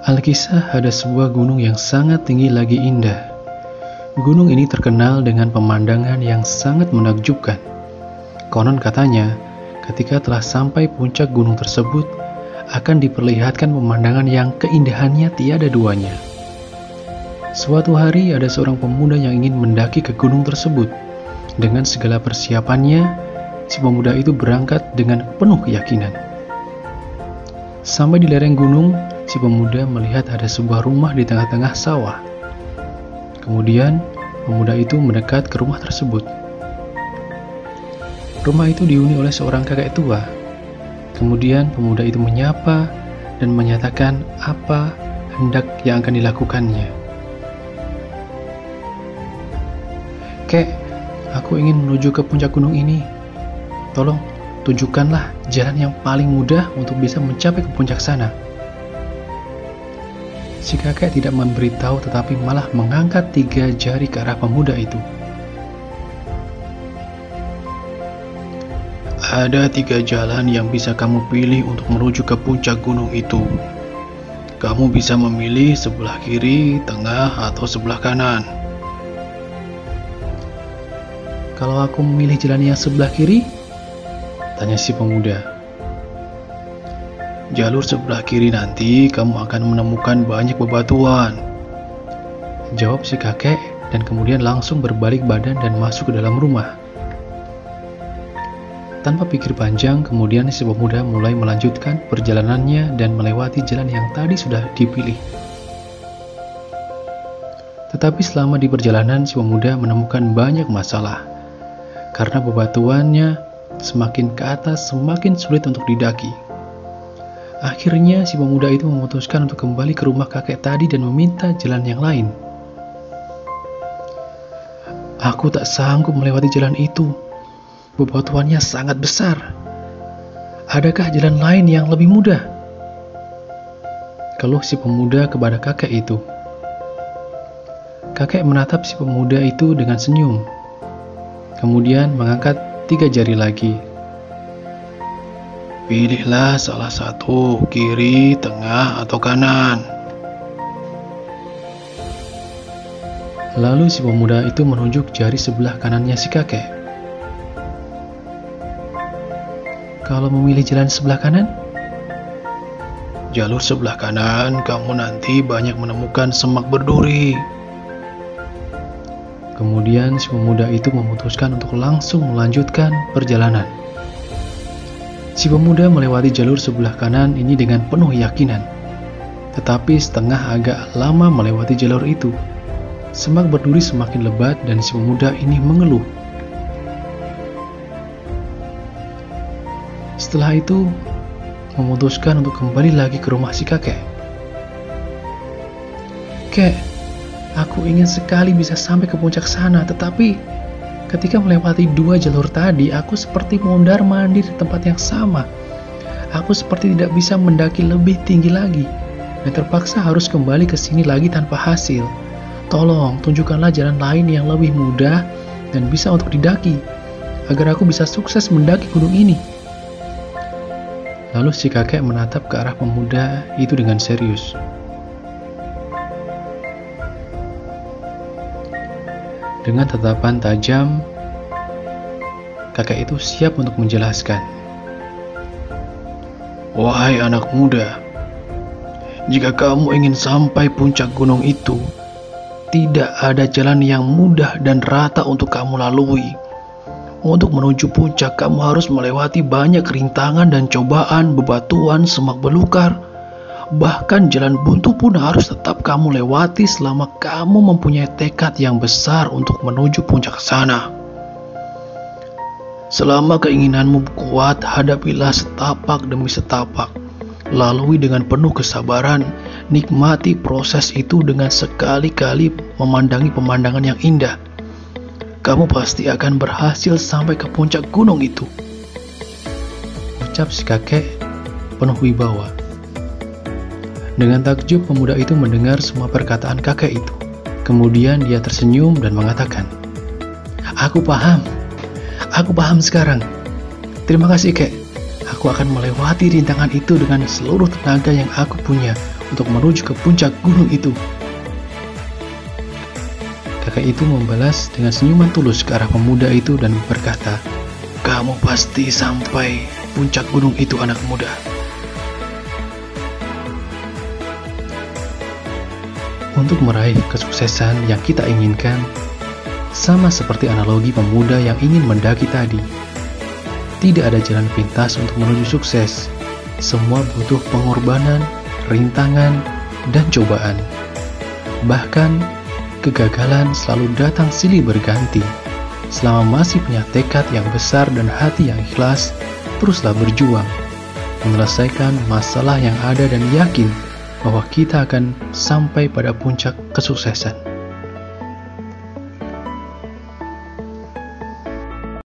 Alkisah ada sebuah gunung yang sangat tinggi lagi indah. Gunung ini terkenal dengan pemandangan yang sangat menakjubkan. Konon katanya, ketika telah sampai puncak gunung tersebut, akan diperlihatkan pemandangan yang keindahannya tiada duanya. Suatu hari ada seorang pemuda yang ingin mendaki ke gunung tersebut. Dengan segala persiapannya, si pemuda itu berangkat dengan penuh keyakinan. Sampai di lereng gunung, si pemuda melihat ada sebuah rumah di tengah-tengah sawah. Kemudian, pemuda itu mendekat ke rumah tersebut. Rumah itu dihuni oleh seorang kakek tua. Kemudian, pemuda itu menyapa dan menyatakan apa hendak yang akan dilakukannya. "Kek, aku ingin menuju ke puncak gunung ini. Tolong, tunjukkanlah jalan yang paling mudah untuk bisa mencapai ke puncak sana." Si kakek tidak memberitahu tetapi malah mengangkat 3 jari ke arah pemuda itu. "Ada 3 jalan yang bisa kamu pilih untuk menuju ke puncak gunung itu. Kamu bisa memilih sebelah kiri, tengah, atau sebelah kanan." "Kalau aku memilih jalan yang sebelah kiri?" tanya si pemuda. "Jalur sebelah kiri nanti kamu akan menemukan banyak bebatuan," jawab si kakek, dan kemudian langsung berbalik badan dan masuk ke dalam rumah. Tanpa pikir panjang, kemudian si pemuda mulai melanjutkan perjalanannya dan melewati jalan yang tadi sudah dipilih. Tetapi selama di perjalanan, si pemuda menemukan banyak masalah. Karena bebatuannya semakin ke atas, semakin sulit untuk didaki. Akhirnya si pemuda itu memutuskan untuk kembali ke rumah kakek tadi dan meminta jalan yang lain. "Aku tak sanggup melewati jalan itu. Bebatuannya sangat besar. Adakah jalan lain yang lebih mudah?" keluh si pemuda kepada kakek itu. Kakek menatap si pemuda itu dengan senyum. Kemudian mengangkat 3 jari lagi. "Pilihlah salah satu, kiri, tengah, atau kanan." Lalu si pemuda itu menunjuk jari sebelah kanannya si kakek. "Kalau memilih jalan sebelah kanan?" "Jalur sebelah kanan, kamu nanti banyak menemukan semak berduri." Kemudian si pemuda itu memutuskan untuk langsung melanjutkan perjalanan. Si pemuda melewati jalur sebelah kanan ini dengan penuh yakinan. Tetapi setengah agak lama melewati jalur itu, semak berduri semakin lebat dan si pemuda ini mengeluh. Setelah itu, memutuskan untuk kembali lagi ke rumah si kakek. "Kek, aku ingin sekali bisa sampai ke puncak sana, tetapi ketika melewati 2 jalur tadi, aku seperti mondar-mandir di tempat yang sama. Aku seperti tidak bisa mendaki lebih tinggi lagi, dan terpaksa harus kembali ke sini lagi tanpa hasil. Tolong, tunjukkanlah jalan lain yang lebih mudah dan bisa untuk didaki, agar aku bisa sukses mendaki gunung ini." Lalu si kakek menatap ke arah pemuda itu dengan serius. Dengan tatapan tajam, kakek itu siap untuk menjelaskan. "Wahai anak muda, jika kamu ingin sampai puncak gunung itu, tidak ada jalan yang mudah dan rata untuk kamu lalui. Untuk menuju puncak, kamu harus melewati banyak rintangan dan cobaan, bebatuan, semak belukar. Bahkan jalan buntu pun harus tetap kamu lewati selama kamu mempunyai tekad yang besar untuk menuju puncak sana. Selama keinginanmu kuat, hadapilah setapak demi setapak. Lalui dengan penuh kesabaran, nikmati proses itu dengan sekali-kali memandangi pemandangan yang indah. Kamu pasti akan berhasil sampai ke puncak gunung itu," ucap si kakek penuh wibawa. Dengan takjub, pemuda itu mendengar semua perkataan kakek itu. Kemudian dia tersenyum dan mengatakan, Aku paham sekarang. Terima kasih, Kek. Aku akan melewati rintangan itu dengan seluruh tenaga yang aku punya untuk menuju ke puncak gunung itu. Kakek itu membalas dengan senyuman tulus ke arah pemuda itu dan berkata, "Kamu pasti sampai puncak gunung itu, anak muda." Untuk meraih kesuksesan yang kita inginkan, sama seperti analogi pemuda yang ingin mendaki tadi, tidak ada jalan pintas untuk menuju sukses. Semua butuh pengorbanan, rintangan, dan cobaan. Bahkan, kegagalan selalu datang silih berganti. Selama masih punya tekad yang besar dan hati yang ikhlas, teruslah berjuang, menyelesaikan masalah yang ada dan yakin bahwa kita akan sampai pada puncak kesuksesan.